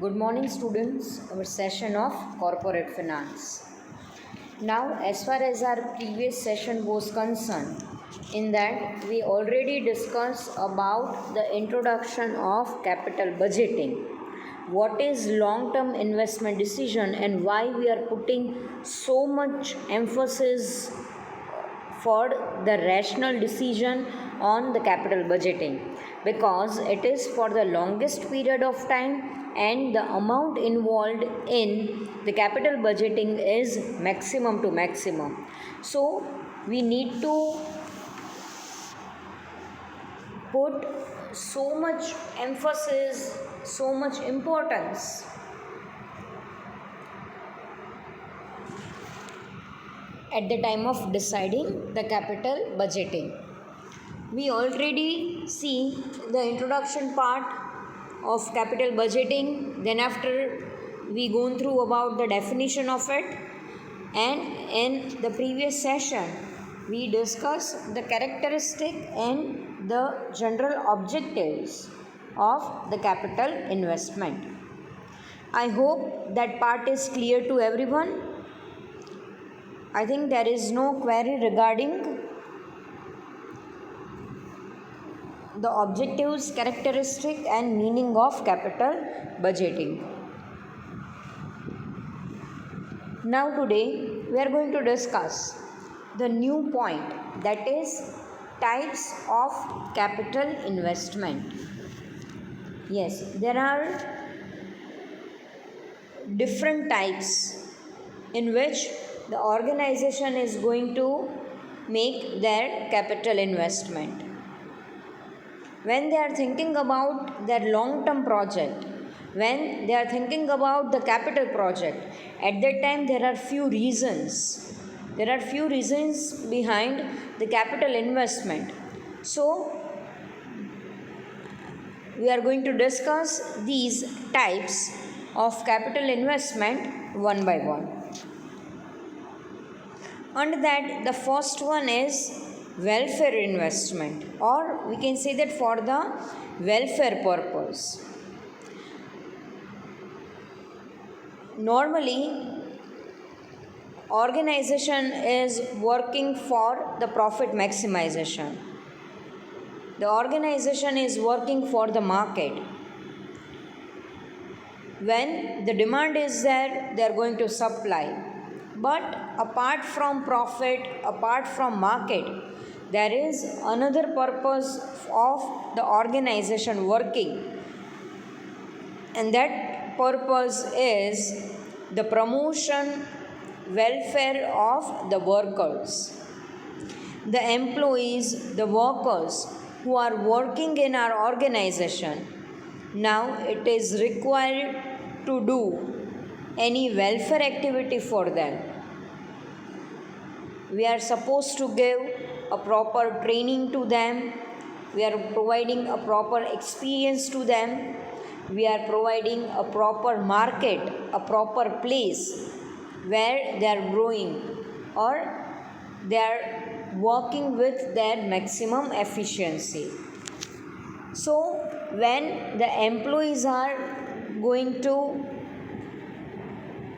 Good morning, students. Our session of corporate finance. Now, as far as our previous session was concerned, in that we already discussed about the introduction of capital budgeting. What is long term investment decision and why we are putting so much emphasis for the rational decision on the capital budgeting, because it is for the longest period of time and the amount involved in the capital budgeting is maximum to maximum. So we need to put so much emphasis, so much importance at the time of deciding the capital budgeting. We already see the introduction part of capital budgeting, then after we gone through about the definition of it, and in the previous session we discussed the characteristic and the general objectives of the capital investment. I hope that part is clear to everyone. I think there is no query regarding the objectives, characteristic and meaning of capital budgeting. Now today we are going to discuss the new point, that is types of capital investment. Yes, there are different types in which the organization is going to make their capital investment. When they are thinking about their long term project, when they are thinking about the capital project, at that time there are few reasons. There are few reasons behind the capital investment. So, we are going to discuss these types of capital investment one by one. Under that, the first one is welfare investment, or we can say that for the welfare purpose. Normally, organization is working for the profit maximization. The organization is working for the market. When the demand is there, they are going to supply. But apart from profit, apart from market, there is another purpose of the organization working, and that purpose is the promotion, welfare of the workers, the employees, the workers who are working in our organization. Now it is required to do any welfare activity for them. We are supposed to give a proper training to them. We are providing a proper experience to them. We are providing a proper market, a proper place where they are growing or they are working with their maximum efficiency. So, when the employees are going to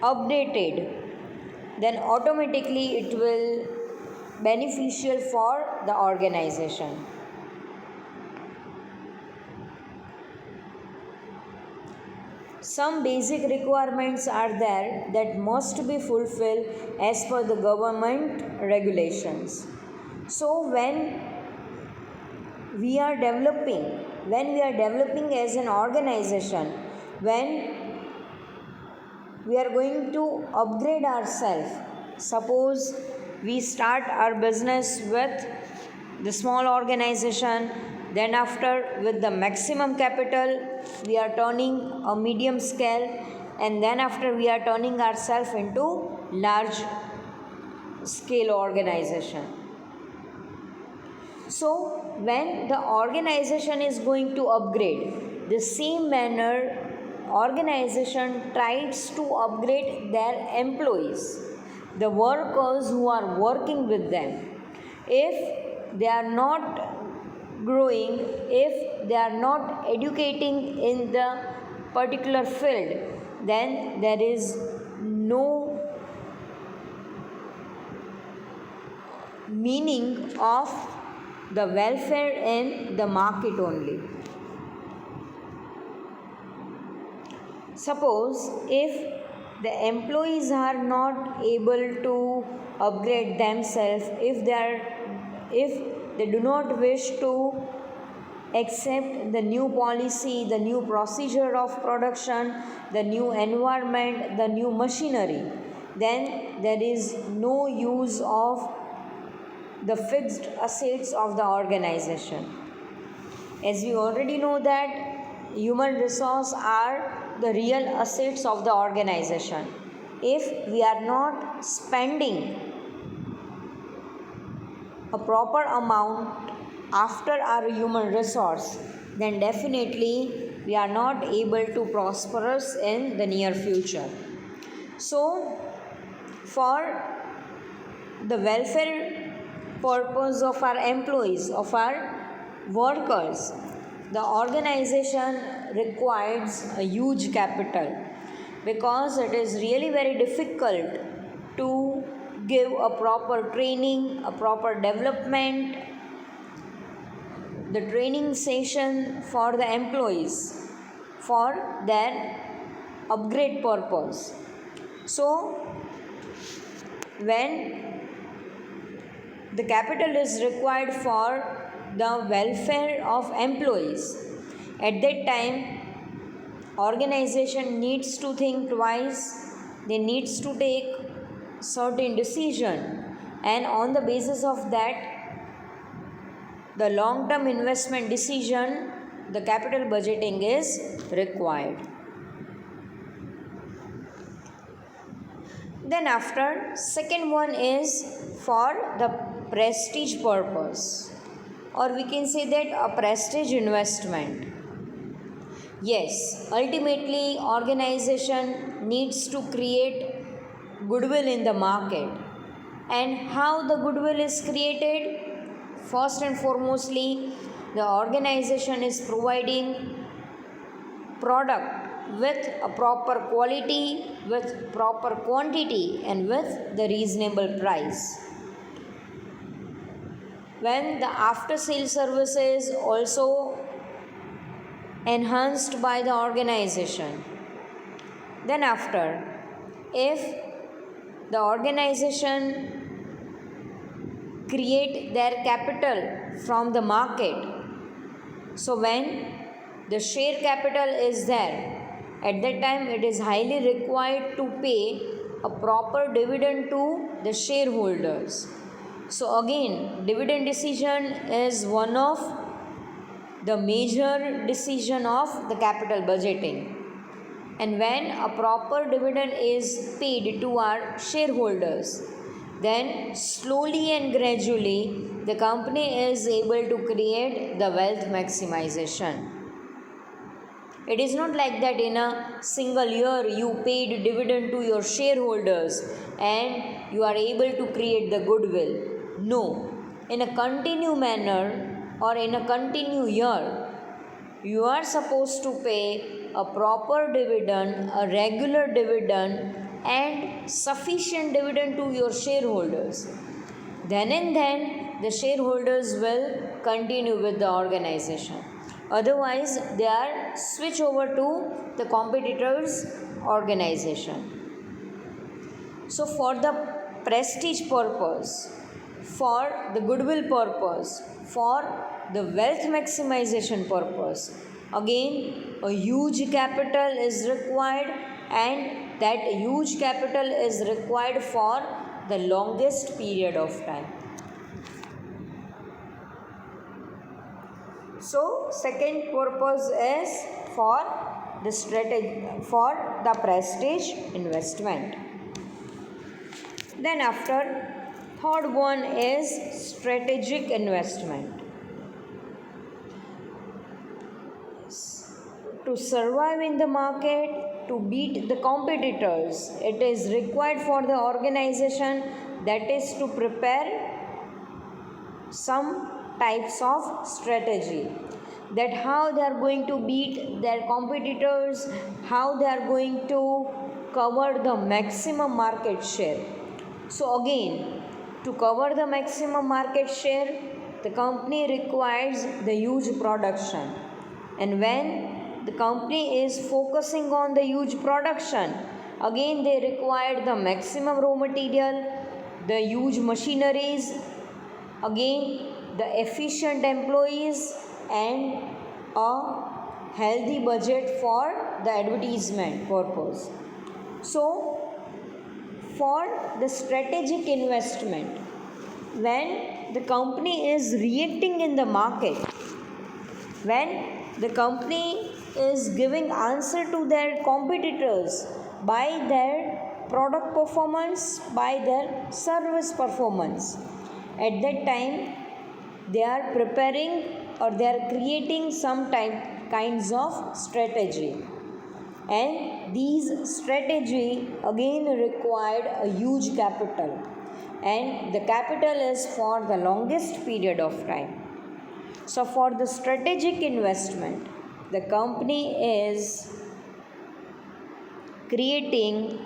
updated, then automatically it will beneficial for the organization. Some basic requirements are there that must be fulfilled as per the government regulations. So when we are developing as an organization, when we are going to upgrade ourselves, suppose we start our business with the small organization, then after with the maximum capital we are turning a medium scale, and then after we are turning ourselves into large scale organization. So when the organization is going to upgrade, the same manner organization tries to upgrade their employees, the workers who are working with them. If they are not growing, if they are not educating in the particular field, then there is no meaning of the welfare in the market only. Suppose if the employees are not able to upgrade themselves, if they do not wish to accept the new policy, the new procedure of production, the new environment, the new machinery, then there is no use of the fixed assets of the organization. As we already know that human resources are the real assets of the organization. If we are not spending a proper amount after our human resource, then definitely we are not able to prosperous in the near future. So for the welfare purpose of our employees, of our workers, the organization requires a huge capital, because it is really very difficult to give a proper training, a proper development, the training session for the employees for their upgrade purpose. So when the capital is required for the welfare of employees, at that time organization needs to think twice, they needs to take certain decision, and on the basis of that the long term investment decision, the capital budgeting is required. Then after, second one is for the prestige purpose, or we can say that a prestige investment. Yes, ultimately organization needs to create goodwill in the market. And how the goodwill is created? First and foremostly, the organization is providing product with a proper quality, with proper quantity, and with the reasonable price. When the after sale service is also enhanced by the organization, then after, if the organization create their capital from the market, so when the share capital is there, at that time it is highly required to pay a proper dividend to the shareholders. So again, dividend decision is one of the major decision of the capital budgeting. And when a proper dividend is paid to our shareholders, then slowly and gradually the company is able to create the wealth maximization. It is not like that in a single year you paid dividend to your shareholders and you are able to create the goodwill. No, in a continued manner or in a continued year, you are supposed to pay a proper dividend, a regular dividend, and sufficient dividend to your shareholders. Then and then the shareholders will continue with the organization. Otherwise, they are switch over to the competitors' organization. So, for the prestige purpose, for the goodwill purpose, for the wealth maximization purpose, again a huge capital is required, and that huge capital is required for the longest period of time. So second purpose is for the strategy, for the prestige investment. Then after, third one is strategic investment. To survive in the market, to beat the competitors, it is required for the organization that is to prepare some types of strategy. that how they are going to beat their competitors, how they are going to cover the maximum market share. So again, to cover the maximum market share, the company requires the huge production. And when the company is focusing on the huge production, again they require the maximum raw material, the huge machineries, again the efficient employees, and a healthy budget for the advertisement purpose. So for the strategic investment, when the company is reacting in the market, when the company is giving answer to their competitors by their product performance, by their service performance, at that time they are preparing or they are creating some kinds of strategy, and these strategy again required a huge capital, and the capital is for the longest period of time. So for the strategic investment, the company is creating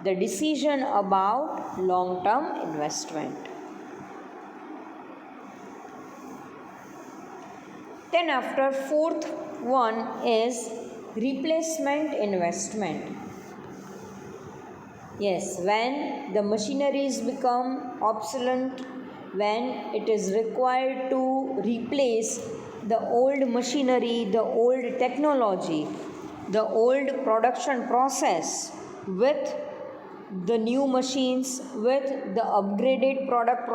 the decision about long term investment. Then after fourth one is replacement investment. Yes, when the machineries become obsolete, when it is required to replace the old machinery, the old technology, the old production process with the new machines, with the upgraded product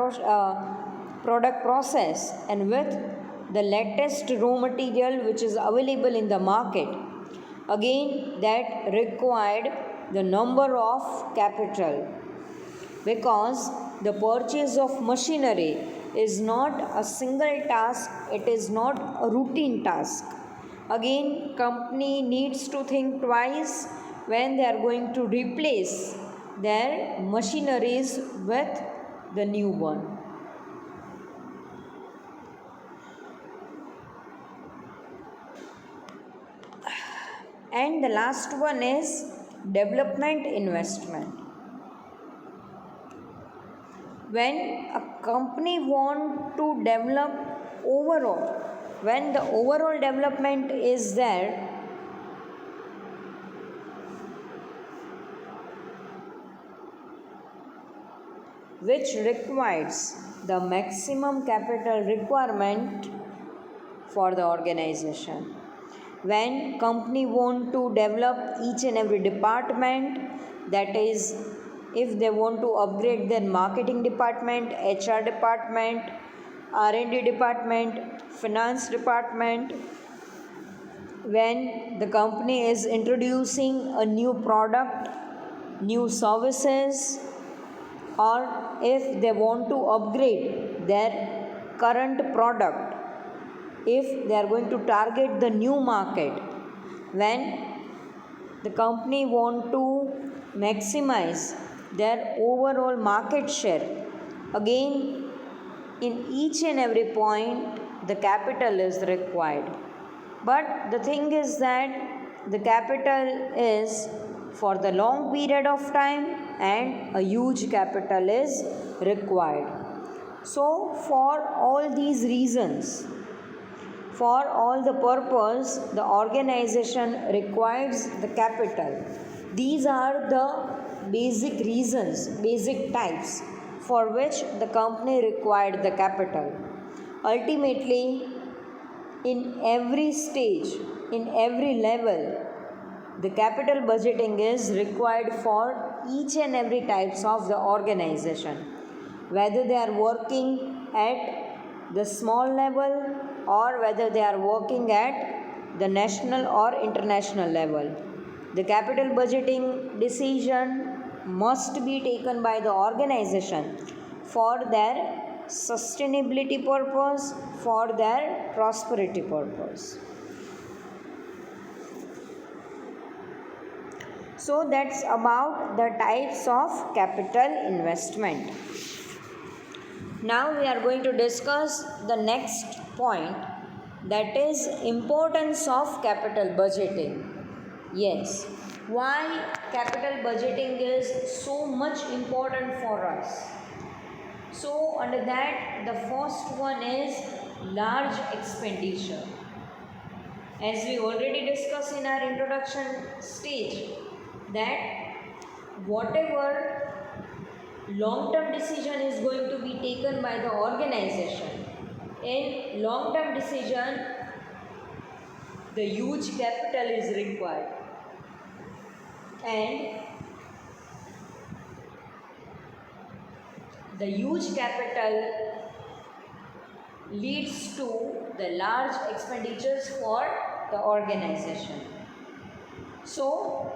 process, and with the latest raw material which is available in the market, again that required the number of capital, because the purchase of machinery is not a single task, it is not a routine task. Again, company needs to think twice when they are going to replace their machineries with the new one. And the last one is development investment. When a company want to develop overall, when the overall development is there, which requires the maximum capital requirement for the organization. When company want to develop each and every department, that is if they want to upgrade their marketing department, HR department, R&D department, finance department, when the company is introducing a new product, new services, or if they want to upgrade their current product, if they are going to target the new market, when the company want to maximize their overall market share, again in each and every point the capital is required. But the thing is that the capital is for the long period of time and a huge capital is required. So for all these reasons, for all the purpose, the organization requires the capital. These are the basic reasons, basic types for which the company required the capital. Ultimately, in every stage, in every level, the capital budgeting is required for each and every types of the organization, whether they are working at the small level or whether they are working at the national or international level. The capital budgeting decision must be taken by the organization for their sustainability purpose, for their prosperity purpose. So that's about the types of capital investment. Now we are going to discuss the next point, that is importance of capital budgeting. Yes, why capital budgeting is so much important for us? So under that, the first one is large expenditure. As we already discussed in our introduction stage, that whatever long term decision is going to be taken by the organization, in long term decision the huge capital is required, and the huge capital leads to the large expenditures for the organization. So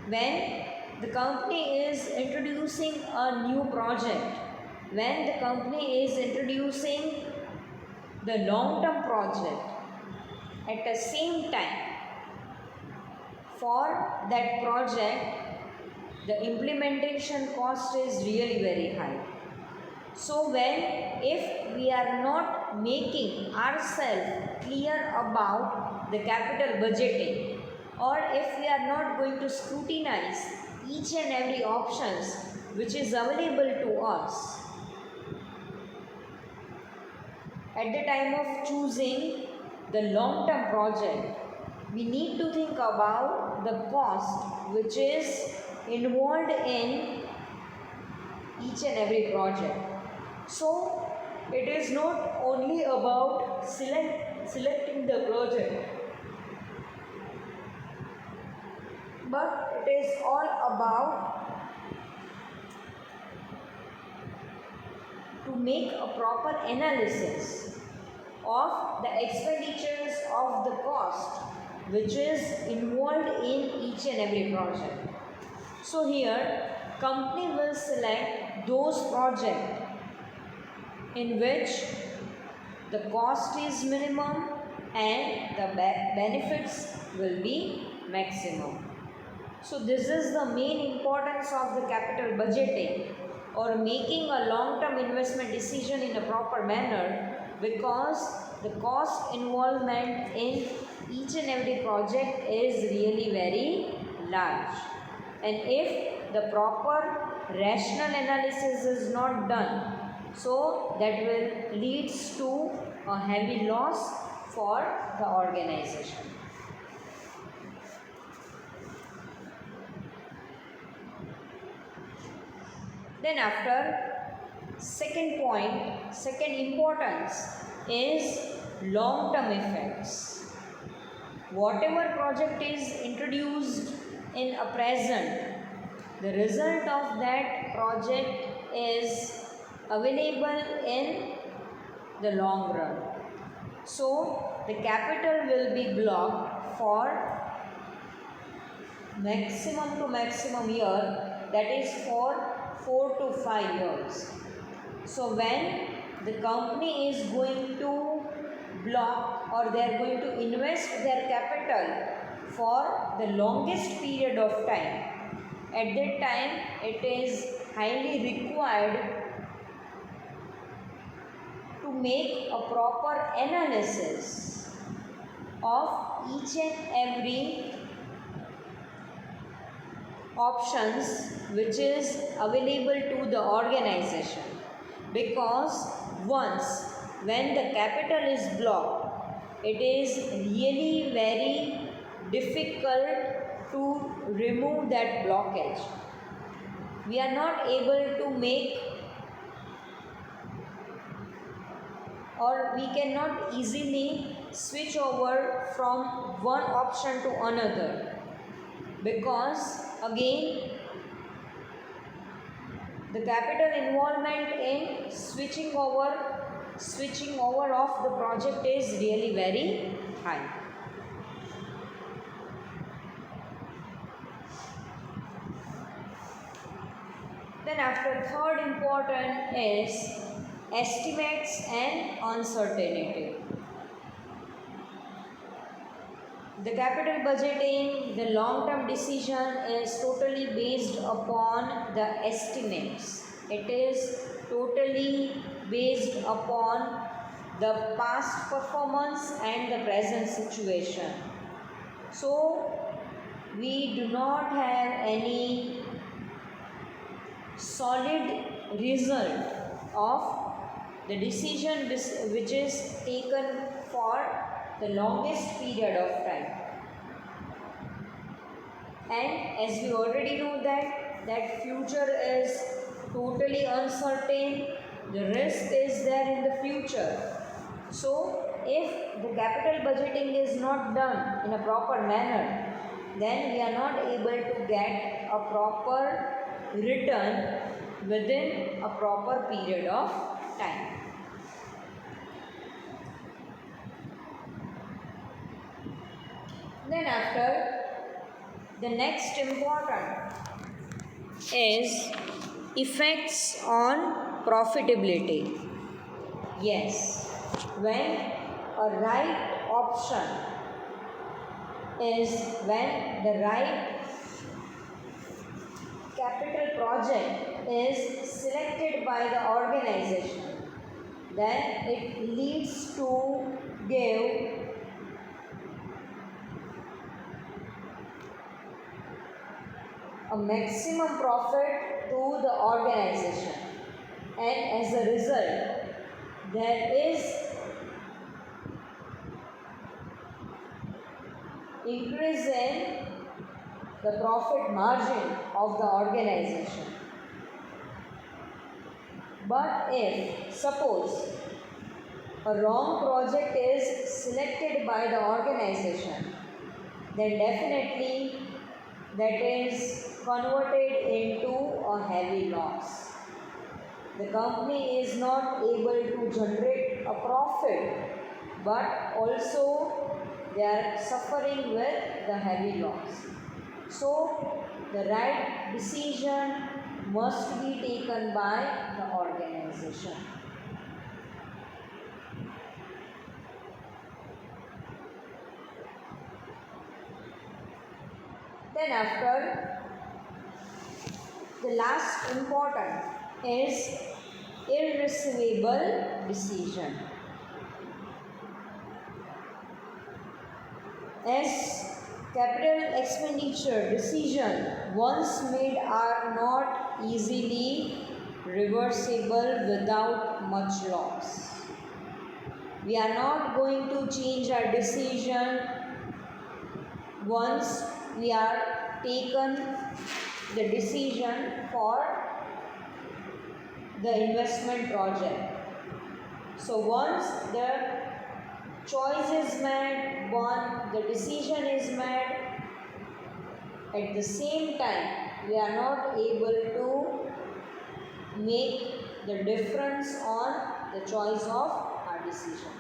when the company is introducing a new project, when the company is introducing the long term project, at the same time for that project the implementation cost is really very high. So if we are not making ourselves clear about the capital budgeting, or if we are not going to scrutinize each and every options which is available to us at the time of choosing the long term project, we need to think about the cost which is involved in each and every project. So it is not only about selecting the project, but it is all about to make a proper analysis of the expenditures of the cost which is involved in each and every project. So here company will select those projects in which the cost is minimum and the benefits will be maximum. So this is the main importance of the capital budgeting, or making a long-term investment decision in a proper manner, because the cost involvement in each and every project is really very large, and if the proper rational analysis is not done, so that will leads to a heavy loss for the organization. Then after, second point, second importance is long-term effects. Whatever project is introduced in a present, the result of that project is available in the long run. So the capital will be blocked for maximum to maximum year, that is for 4 to 5 years. So when the company is going to block, or they are going to invest their capital for the longest period of time, at that time it is highly required to make a proper analysis of each and every options which is available to the organization, because once when the capital is blocked, it is really very difficult to remove that blockage. We are not able to make, or we cannot easily switch over from one option to another, because again the capital involvement in switching over of the project is really very high. Then after, third important is estimates and uncertainty. The capital budgeting, the long-term decision is totally based upon the estimates. It is totally based upon the past performance and the present situation. So we do not have any solid result of the decision which is taken for the longest period of time. And as we already know that future is totally uncertain, the risk is there in the future. So if the capital budgeting is not done in a proper manner, then we are not able to get a proper return within a proper period of time. Then after, the next important is effects on profitability. Yes, when a right option is when the right capital project is selected by the organization, then it leads to give a maximum profit to the organization, and as a result there is increase in the profit margin of the organization. But if suppose a wrong project is selected by the organization, then definitely that is converted into a heavy loss. The company is not able to generate a profit, but also they are suffering with the heavy loss. So the right decision must be taken by the organization. Then after, the last important is irreversible decision. As capital expenditure decision once made are not easily reversible without much loss. We are not going to change our decision once we are taken the decision for the investment project. So once the choice is made, the decision is made, at the same time we are not able to make the difference on the choice of our decision.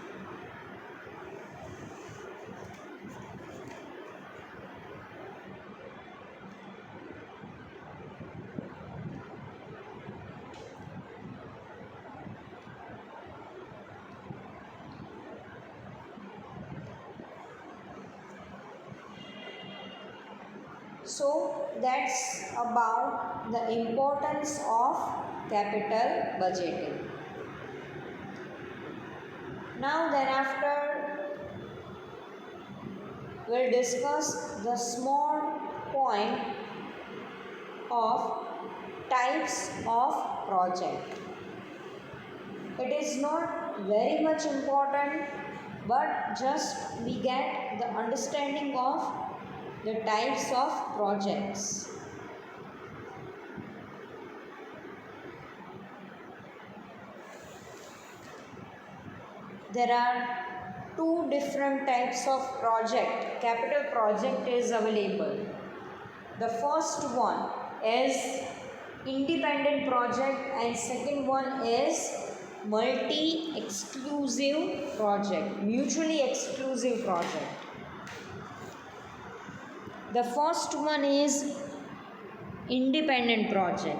So that's about the importance of capital budgeting. Now thereafter we'll discuss the small point of types of project. It is not very much important, but just we get the understanding of the types of projects. There are two different types of capital project is available. The first one is independent project and second one is multi-exclusive project, mutually exclusive project. The first one is independent project.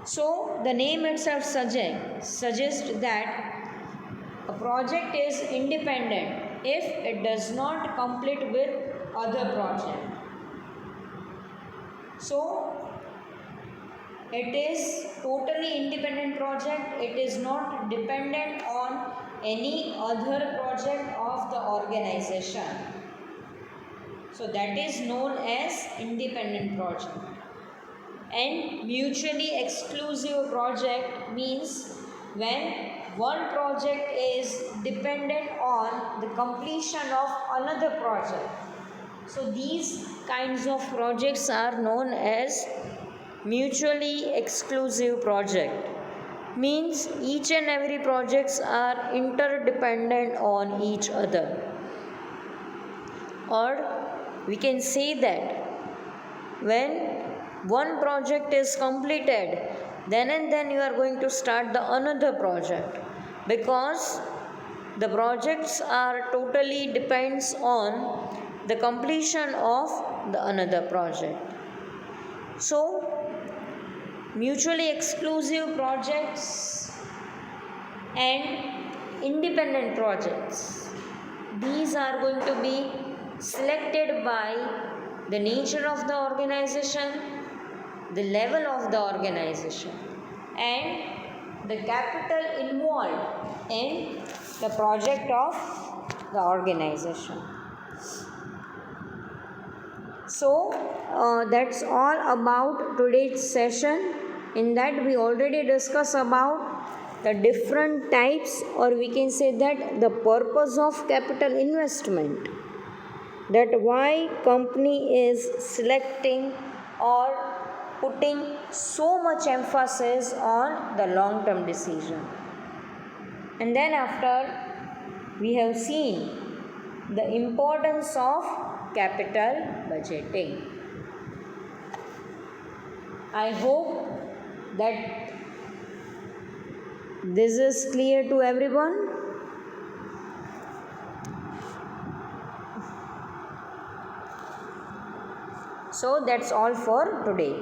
So the name itself suggests that a project is independent if it does not compete with other project. So It is totally independent project. It is not dependent on any other project of the organization. So that is known as independent project. And mutually exclusive project means when one project is dependent on the completion of another project. So these kinds of projects are known as mutually exclusive project. Means each and every projects are interdependent on each other. Or we can say that when one project is completed, then and then you are going to start the another project, because the projects are totally depends on the completion of the another project. So mutually exclusive projects and independent projects, these are going to be selected by the nature of the organization, the level of the organization, and the capital involved in the project of the organization. So that's all about today's session. In that we already discussed about the different types, or we can say that the purpose of capital investment, that why company is selecting or putting so much emphasis on the long term decision. And then after we have seen the importance of capital budgeting. I hope that this is clear to everyone. So that's all for today.